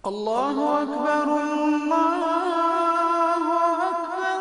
अल्लाहु अकबर अल्लाहु अकबर।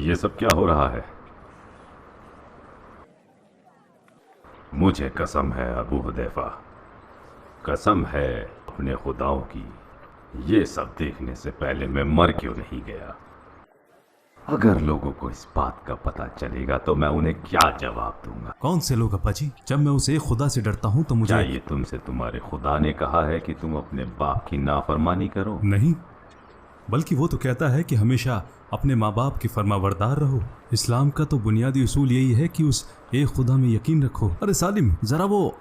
ये सब क्या हो रहा है? मुझे कसम है अबू हुदैफा, कसम है अपने खुदाओं की, ये सब देखने से पहले मैं मर क्यों नहीं गया। अगर लोगों को इस बात का पता चलेगा तो मैं उन्हें क्या जवाब दूंगा। कौन से लोग अब्बा जी? जब मैं उसे खुदा से डरता हूँ तो मुझे चाहिए तुमसे तुम्हारे खुदा ने कहा है कि तुम अपने बाप की नाफरमानी करो? नहीं, बल्कि वो तो कहता है कि हमेशा अपने माँ बाप की फरमाबरदार रहो। इस्लाम का तो बुनियादी उसूल यही है कि उस एक खुदा में यकीन रखो। अरे सालिम, जरा वो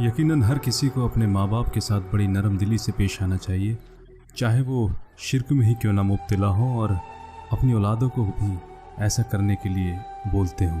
यकीनन हर किसी को अपने माँ बाप के साथ बड़ी नरम दिली से पेश आना चाहिए, चाहे वो शिर्क में ही क्यों ना मुब्तला हो और अपनी औलादों को भी ऐसा करने के लिए बोलते हों।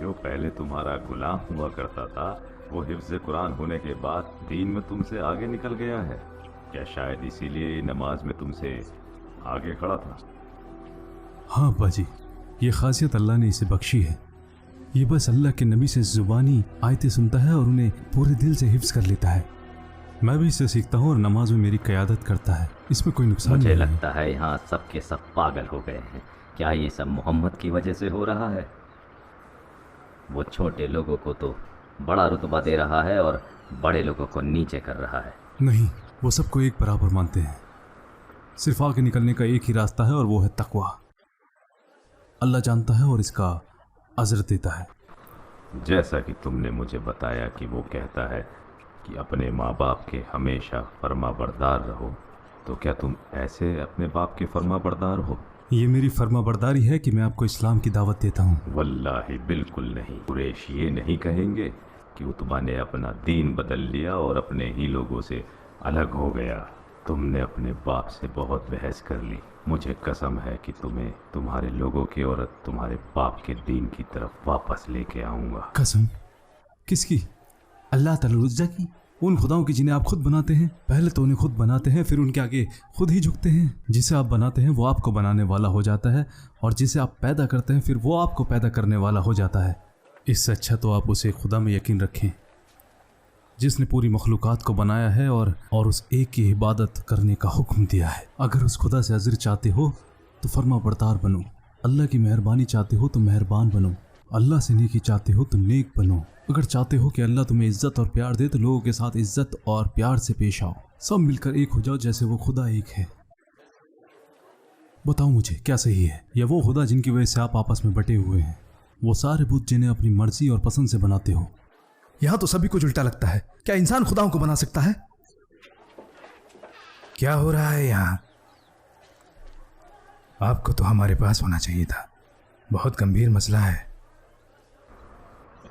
जो पहले तुम्हारा गुलाम हुआ करता था वो हिफ्ज़ कुरान होने के बाद दीन में तुमसे आगे निकल गया है क्या? शायद इसीलिए नमाज में तुमसे आगे खड़ा था। हाँ अब्बा जी, ये खासियत अल्लाह ने इसे बख्शी है। ये बस अल्लाह के नबी से ज़ुबानी आयतें सुनता है और उन्हें पूरे दिल से हिफ्ज़ कर लेता है। मैं भी इससे सीखता हूँ और नमाज में मेरी क़यादत करता है। इसमें कोई नुकसान मुझे नहीं है। लगता है यहाँ सब के सब पागल हो गए हैं। क्या ये सब मोहम्मद की वजह से हो रहा है? वो छोटे लोगों को तो बड़ा रुतबा दे रहा है और बड़े लोगों को नीचे कर रहा है। नहीं, वो सबको एक बराबर मानते हैं। सिर्फ आगे निकलने का एक ही रास्ता है और वो है तकवा। अल्लाह जानता है और इसका अजर देता है। जैसा कि तुमने मुझे बताया कि वो कहता है कि अपने माँ बाप के हमेशा फर्माबरदार रहो, तो क्या तुम ऐसे अपने बाप के फर्माबरदार हो? ये मेरी फर्माबरदारी है कि मैं आपको इस्लाम की दावत देता हूँ। वल्लाही बिल्कुल नहीं। कुरैश ये नहीं कहेंगे कि उतबा ने अपना दीन बदल लिया और अपने ही लोगों से अलग हो गया। तुमने अपने बाप से बहुत बहस कर ली। मुझे कसम है कि तुम्हें तुम्हारे लोगों की और तुम्हारे बाप के दीन की तरफ वापस लेके आऊँगा। कसम? किसकी? अल्लाह ताला उज़्ज़ा की? उन खुदाओं की जिन्हें आप खुद बनाते हैं। पहले तो उन्हें खुद बनाते हैं, फिर उनके आगे खुद ही झुकते हैं। जिसे आप बनाते हैं वो आपको बनाने वाला हो जाता है, और जिसे आप पैदा करते हैं फिर वो आपको पैदा करने वाला हो जाता है। इससे अच्छा तो आप उसे खुदा में यकीन रखें जिसने पूरी मखलूक़ात को बनाया है और उस एक की इबादत करने का हुक्म दिया है। अगर उस खुदा से अज़र चाहते हो तो फर्मा बरदार बनो। अल्लाह की मेहरबानी चाहते हो तो मेहरबान बनो। अल्लाह से नेकी चाहते हो तो नेक बनो। अगर चाहते हो कि अल्लाह तुम्हें इज़्ज़त और प्यार दे तो लोगों के साथ इज़्ज़त और प्यार से पेश आओ। सब मिलकर एक हो जाओ जैसे वो खुदा एक है। बताओ मुझे क्या सही है, या वो खुदा जिनकी वजह से आप आपस में बटे हुए हैं, वो सारे बुत जिन्हें अपनी मर्जी और पसंद से बनाते हो? यहाँ तो सभी कुछ उल्टा लगता है। क्या इंसान खुदाओं को बना सकता है? क्या हो रहा है यहाँ? आपको तो हमारे पास होना चाहिए था। बहुत गंभीर मसला है।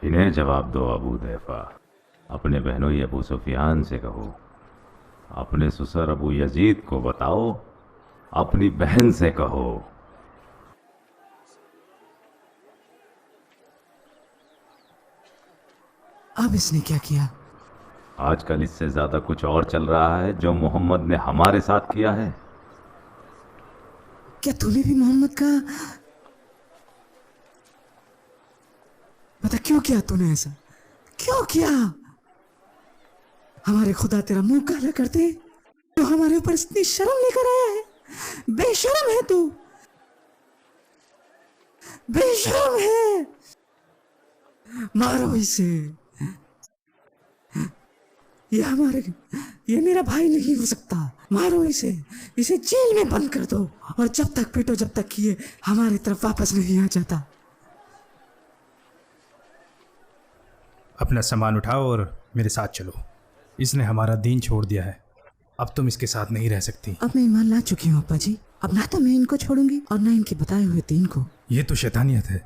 इन्हें जवाब दो अबू हुदैफा। अपने बहनोई अबू सुफियान से कहो, अपने ससुर अबू यजीद को बताओ, अपनी बहन से कहो। अब इसने क्या किया? आजकल इससे ज़्यादा कुछ और चल रहा है जो मोहम्मद ने हमारे साथ किया है। क्या तूने भी मोहम्मद का बता क्यों किया तूने ऐसा? क्यों किया? हमारे खुदा तेरा मुंह काला कर दे। तो हमारे ऊपर इतनी शर्म लेकर आया है। बेशर्म है तू, बेशर्म है। मारो इसे। ये मेरा भाई नहीं हो सकता। मारो इसे, इसे जेल में बंद कर दो और जब तक पीटो जब तक कि ये हमारी तरफ वापस नहीं आ जाता। अपना सामान उठाओ और मेरे साथ चलो। इसने हमारा दीन छोड़ दिया है, अब तुम इसके साथ नहीं रह सकती। अब मैं ईमान ला चुकी हूँ अप्पा जी। अब ना तो मैं इनको छोड़ूंगी और ना इनके बताए हुए दीन को। ये तो शैतानियत है।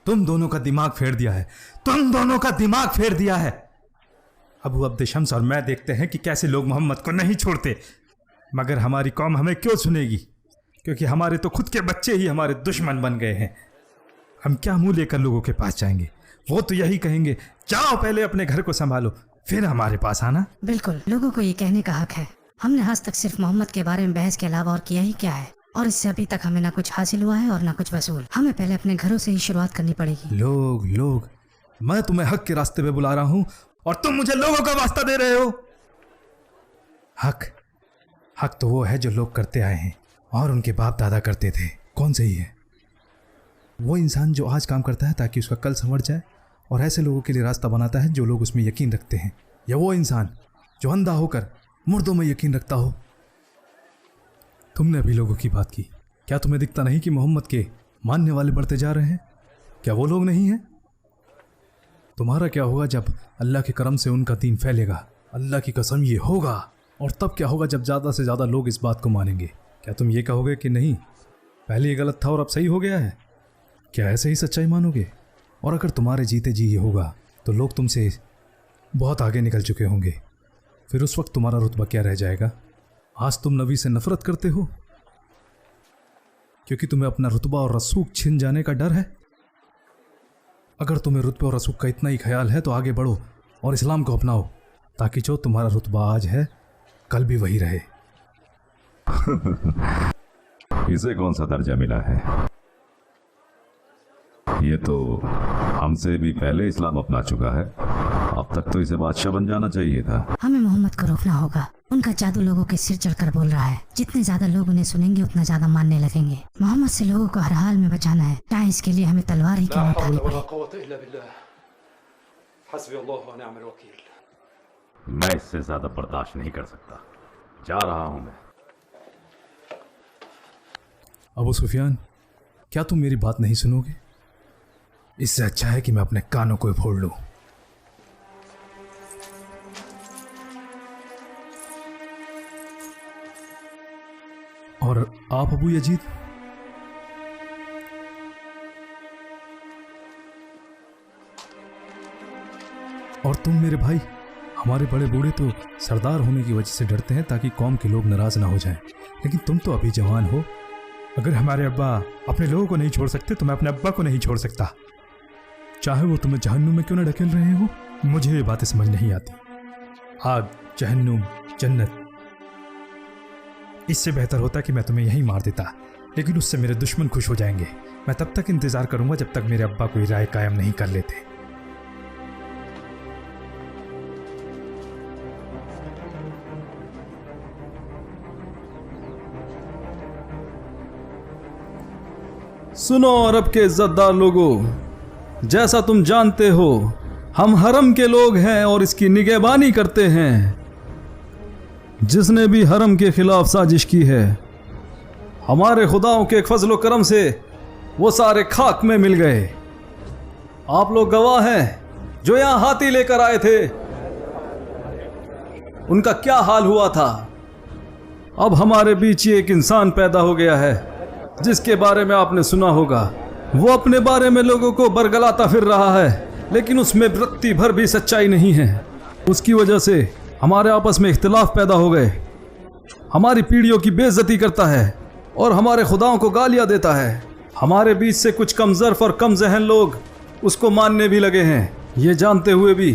तुम दोनों का दिमाग फेर दिया है, तुम दोनों का दिमाग फेर दिया है। अबू अब्द शम्स और मैं देखते हैं कि कैसे लोग मोहम्मद को नहीं छोड़ते, मगर हमारी कौम हमें क्यों सुनेगी? क्योंकि हमारे तो खुद के बच्चे ही हमारे दुश्मन बन गए हैं। हम क्या मुंह लेकर लोगों के पास जाएंगे? वो तो यही कहेंगे, जाओ पहले अपने घर को संभालो फिर हमारे पास आना। बिल्कुल, लोगों को ये कहने का हक है। हमने आज तक सिर्फ मोहम्मद के बारे में बहस के अलावा और किया ही क्या है, और इससे अभी तक हमें ना कुछ हासिल हुआ है और ना कुछ वसूल। हमें पहले अपने घरों से ही शुरुआत करनी पड़ेगी। लोग, मैं तुम्हें हक के रास्ते पे बुला रहा हूँ और तुम मुझे लोगों का वास्ता दे रहे हो। हक तो वो है जो लोग करते आए हैं और उनके बाप दादा करते थे। कौन सही है? वो इंसान जो आज काम करता है ताकि उसका कल संवर जाए और ऐसे लोगों के लिए रास्ता बनाता है जो लोग उसमें यकीन रखते हैं, या वो इंसान जो अंधा होकर मुर्दों में यकीन रखता हो। तुमने अभी लोगों की बात की, क्या तुम्हें दिखता नहीं कि मोहम्मद के मानने वाले बढ़ते जा रहे हैं? क्या वो लोग नहीं हैं? तुम्हारा क्या होगा जब अल्लाह के करम से उनका दीन फैलेगा? अल्लाह की कसम ये होगा। और तब क्या होगा जब ज़्यादा से ज़्यादा लोग इस बात को मानेंगे? क्या तुम ये कहोगे कि नहीं, पहले ये गलत था और अब सही हो गया है? क्या ऐसे ही सच्चाई मानोगे? और अगर तुम्हारे जीते जी ये होगा तो लोग तुमसे बहुत आगे निकल चुके होंगे। फिर उस वक्त तुम्हारा रुतबा क्या रह जाएगा? आज तुम नबी से नफरत करते हो क्योंकि तुम्हें अपना रुतबा और रसूख छिन जाने का डर है। अगर तुम्हें रुतबे और रसूख का इतना ही ख्याल है तो आगे बढ़ो और इस्लाम को अपनाओ, ताकि जो तुम्हारा रुतबा आज है कल भी वही रहे। इसे कौन सा दर्जा मिला है? ये तो हमसे भी पहले इस्लाम अपना चुका है। अब तक तो इसे बादशाह बन जाना चाहिए था। हमें मोहम्मद को रोकना होगा। उनका जादू लोगों के सिर चढ़कर बोल रहा है। जितने ज्यादा लोग उन्हें सुनेंगे उतना ज्यादा मानने लगेंगे। मोहम्मद से लोगों को हर हाल में बचाना है, चाहे इसके लिए हमें तलवार ही क्यों उठानी पड़े। मैं इससे ज्यादा बर्दाश्त नहीं कर सकता। जा रहा हूं मैं। अबू सुफियान, क्या तुम मेरी बात नहीं सुनोगे? इससे अच्छा है कि मैं अपने कानों को फोड़ लूं। और आप अबू यजीद? और तुम मेरे भाई? हमारे बड़े बूढ़े तो सरदार होने की वजह से डरते हैं ताकि कौम के लोग नाराज ना हो जाएं, लेकिन तुम तो अभी जवान हो। अगर हमारे अब्बा अपने लोगों को नहीं छोड़ सकते तो मैं अपने अब्बा को नहीं छोड़ सकता, चाहे वो तुम्हें जहन्नुम में क्यों न ढकेल रहे हो। मुझे ये बातें समझ नहीं आती। आग, जहन्नुम, जन्नत, इससे बेहतर होता कि मैं तुम्हें यहीं मार देता, लेकिन उससे मेरे दुश्मन खुश हो जाएंगे। मैं तब तक इंतजार करूंगा जब तक मेरे अब्बा कोई राय कायम नहीं कर लेते। सुनो अरब के इज्जतदार लोगों, जैसा तुम जानते हो हम हरम के लोग हैं और इसकी निगहबानी करते हैं। जिसने भी हरम के खिलाफ साजिश की है, हमारे खुदाओं के फजलो करम से वो सारे खाक में मिल गए। आप लोग गवाह हैं जो यहाँ हाथी लेकर आए थे, उनका क्या हाल हुआ था। अब हमारे बीच एक इंसान पैदा हो गया है जिसके बारे में आपने सुना होगा। वो अपने बारे में लोगों को बरगलाता फिर रहा है, लेकिन उसमें रत्ती भर भी सच्चाई नहीं है। उसकी वजह से हमारे आपस में इख्तिलाफ पैदा हो गए। हमारी पीढ़ियों की बेइज्जती करता है और हमारे खुदाओं को गालियां देता है। हमारे बीच से कुछ कम ज़र्फ और कम जहन लोग उसको मानने भी लगे हैं, ये जानते हुए भी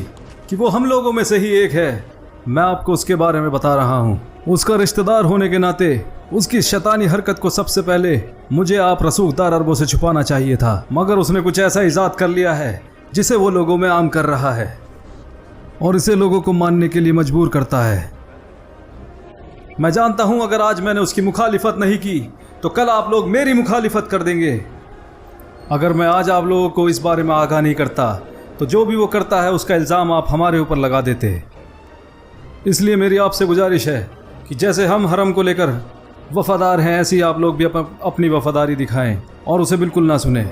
कि वो हम लोगों में से ही एक है। मैं आपको उसके बारे में बता रहा हूँ। उसका रिश्तेदार होने के नाते उसकी शैतानी हरकत को सबसे पहले मुझे आप रसूखदार अरबों से छुपाना चाहिए था, मगर उसने कुछ ऐसा इजाद कर लिया है जिसे वो लोगों में आम कर रहा है और इसे लोगों को मानने के लिए मजबूर करता है। मैं जानता हूं अगर आज मैंने उसकी मुखालिफत नहीं की तो कल आप लोग मेरी मुखालिफत कर देंगे। अगर मैं आज आप लोगों को इस बारे में आगाह नहीं करता तो जो भी वो करता है उसका इल्ज़ाम आप हमारे ऊपर लगा देते। इसलिए मेरी आपसे गुजारिश है कि जैसे हम हरम को लेकर वफादार हैं ऐसी आप लोग भी अपनी वफादारी दिखाएं और उसे बिल्कुल ना सुने।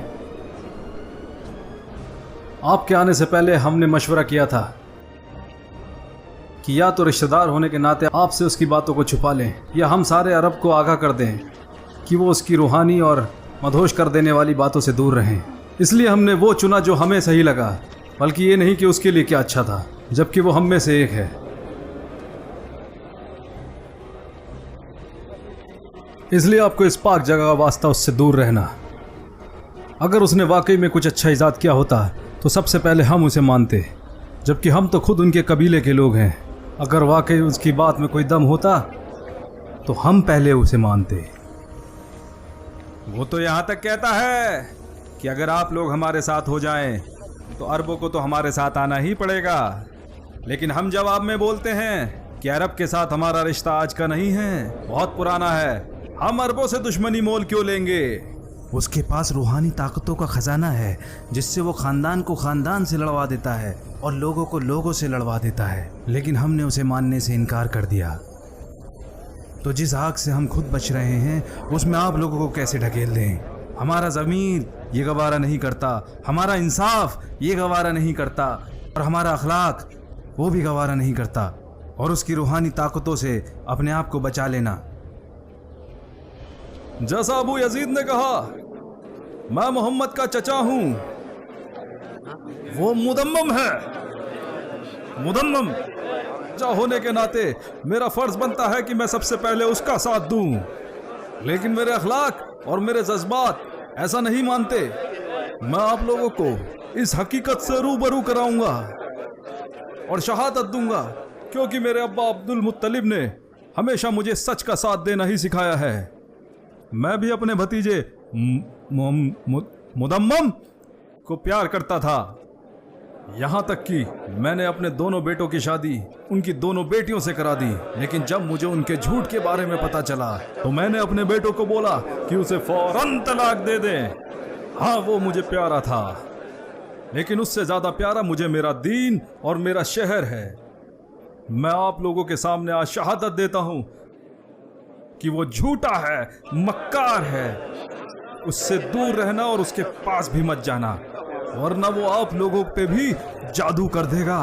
आपके आने से पहले हमने मशवरा किया था कि या तो रिश्तेदार होने के नाते आपसे उसकी बातों को छुपा लें या हम सारे अरब को आगाह कर दें कि वो उसकी रूहानी और मदहोश कर देने वाली बातों से दूर रहें। इसलिए हमने वो चुना जो हमें सही लगा, बल्कि ये नहीं कि उसके लिए क्या अच्छा था, जबकि वो हम में से एक है। इसलिए आपको इस पाक जगह का वास्ता उससे दूर रहना। अगर उसने वाकई में कुछ अच्छा इजाद किया होता तो सबसे पहले हम उसे मानते, जबकि हम तो खुद उनके कबीले के लोग हैं। अगर वाकई उसकी बात में कोई दम होता तो हम पहले उसे मानते। वो तो यहाँ तक कहता है कि अगर आप लोग हमारे साथ हो जाएं तो अरबों को तो हमारे साथ आना ही पड़ेगा, लेकिन हम जवाब में बोलते हैं कि अरब के साथ हमारा रिश्ता आज का नहीं है, बहुत पुराना है। हम अरबों से दुश्मनी मोल क्यों लेंगे? उसके पास रूहानी ताकतों का खजाना है जिससे वो खानदान को खानदान से लड़वा देता है और लोगों को लोगों से लड़वा देता है, लेकिन हमने उसे मानने से इनकार कर दिया। तो जिस आग से हम खुद बच रहे हैं उसमें आप लोगों को कैसे ढकेल दें? हमारा ज़मीर ये गवारा नहीं करता, हमारा इंसाफ ये गवारा नहीं करता और हमारा अखलाक वो भी गवारा नहीं करता। और उसकी रूहानी ताकतों से अपने आप को बचा लेना। जैसा अबू यजीद ने कहा, मैं मोहम्मद का चचा हूं, वो मुदम्मम है। मुदम्मम चचा होने के नाते मेरा फर्ज बनता है कि मैं सबसे पहले उसका साथ दूं, लेकिन मेरे अखलाक और मेरे जज्बात ऐसा नहीं मानते। मैं आप लोगों को इस हकीकत से रूबरू कराऊंगा और शहादत दूंगा, क्योंकि मेरे अब्बा अब्दुल मुत्तलिब ने हमेशा मुझे सच का साथ देना ही सिखाया है। मैं भी अपने भतीजे मुदम्मम को प्यार करता था, यहाँ तक कि मैंने अपने दोनों बेटों की शादी उनकी दोनों बेटियों से करा दी। लेकिन जब मुझे उनके झूठ के बारे में पता चला तो मैंने अपने बेटों को बोला कि उसे फौरन तलाक दे दें। हाँ, वो मुझे प्यारा था, लेकिन उससे ज्यादा प्यारा मुझे मेरा दीन और मेरा शहर है। मैं आप लोगों के सामने आज शहादत देता हूं कि वो झूठा है, मक्कार है। उससे दूर रहना और उसके पास भी मत जाना, वरना वो आप लोगों पे भी जादू कर देगा।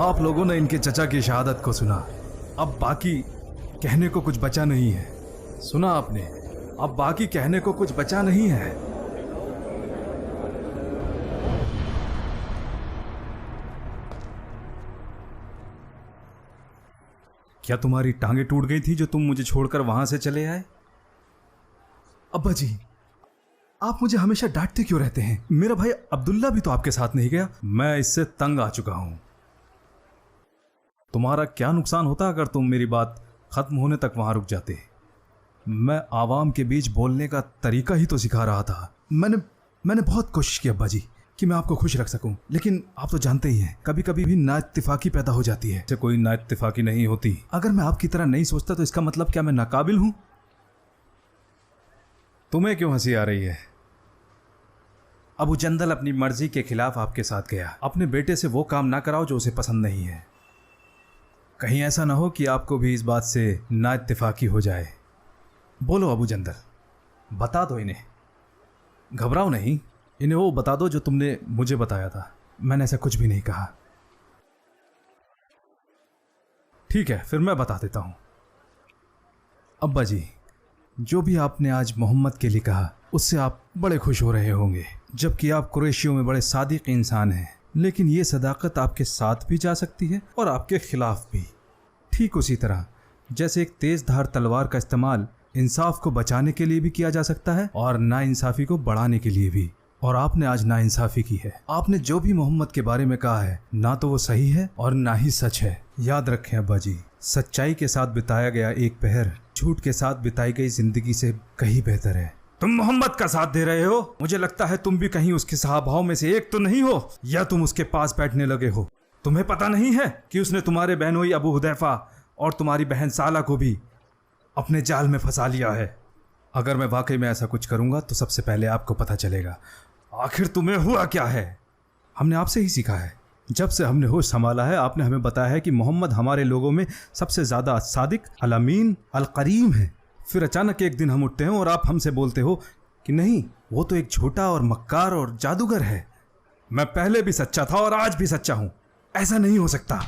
आप लोगों ने इनके चचा की शहादत को सुना, अब बाकी कहने को कुछ बचा नहीं है। सुना आपने, अब बाकी कहने को कुछ बचा नहीं है। क्या तुम्हारी टांगे टूट गई थी जो तुम मुझे छोड़कर वहां से चले आए? अब्बा जी, आप मुझे हमेशा डांटते क्यों रहते हैं? मेरा भाई अब्दुल्ला भी तो आपके साथ नहीं गया। मैं इससे तंग आ चुका हूं। तुम्हारा क्या नुकसान होता अगर तुम मेरी बात खत्म होने तक वहां रुक जाते? मैं आवाम के बीच बोलने का तरीका ही तो सिखा रहा था। मैंने बहुत कोशिश की अब्बा जी कि मैं आपको खुश रख सकूं, लेकिन आप तो जानते ही हैं कभी कभी भी नाइत्तेफाकी पैदा हो जाती है। कोई नाइत्तेफाकी नहीं होती। अगर मैं आपकी तरह नहीं सोचता तो इसका मतलब क्या मैं नाकाबिल हूं? तुम्हें क्यों हंसी आ रही है? अबू जंदल अपनी मर्जी के खिलाफ आपके साथ गया। अपने बेटे से वो काम ना कराओ जो उसे पसंद नहीं है। कहीं ऐसा ना हो कि आपको भी इस बात से नाइत्तेफाकी हो जाए। बोलो अबू जंदल, बता दो इन्हें। घबराओ नहीं, इन्हें वो बता दो जो तुमने मुझे बताया था। मैंने ऐसा कुछ भी नहीं कहा। ठीक है, फिर मैं बता देता हूं। अब्बा जी, जो भी आपने आज मोहम्मद के लिए कहा उससे आप बड़े खुश हो रहे होंगे, जबकि आप कुरैशियों में बड़े सादिक इंसान हैं। लेकिन ये सदाकत आपके साथ भी जा सकती है और आपके खिलाफ भी। ठीक उसी तरह जैसे एक तेज धार तलवार का इस्तेमाल इंसाफ को बचाने के लिए भी किया जा सकता है और नाइंसाफी को बढ़ाने के लिए भी। और आपने आज नाइंसाफ़ी की है। आपने जो भी मोहम्मद के बारे में कहा है ना तो वो सही है और ना ही सच है। याद रखें अब्बा जी, सच्चाई के साथ बिताया गया एक पहर झूठ के साथ बिताई गई जिंदगी से कहीं बेहतर है। तुम मोहम्मद का साथ दे रहे हो। मुझे लगता है तुम भी कहीं उसके सहाबाओं में से एक तो नहीं हो, या तुम उसके पास बैठने लगे हो। तुम्हें पता नहीं है कि उसने तुम्हारे बहनोई अबू हुदैफा और तुम्हारी बहन साला को भी अपने जाल में फंसा लिया है। अगर मैं वाकई में ऐसा कुछ करूंगा तो सबसे पहले आपको पता चलेगा आखिर तुम्हें हुआ क्या है। हमने आपसे ही सीखा है। जब से हमने होश संभाला है आपने हमें बताया है कि मोहम्मद हमारे लोगों में सबसे ज़्यादा सादिक, अल-अमीन, अल-करीम है। फिर अचानक एक दिन हम उठते हैं और आप हमसे बोलते हो कि नहीं, वो तो एक झूठा और मक्कार और जादूगर है। मैं पहले भी सच्चा था और आज भी सच्चा हूँ। ऐसा नहीं हो सकता।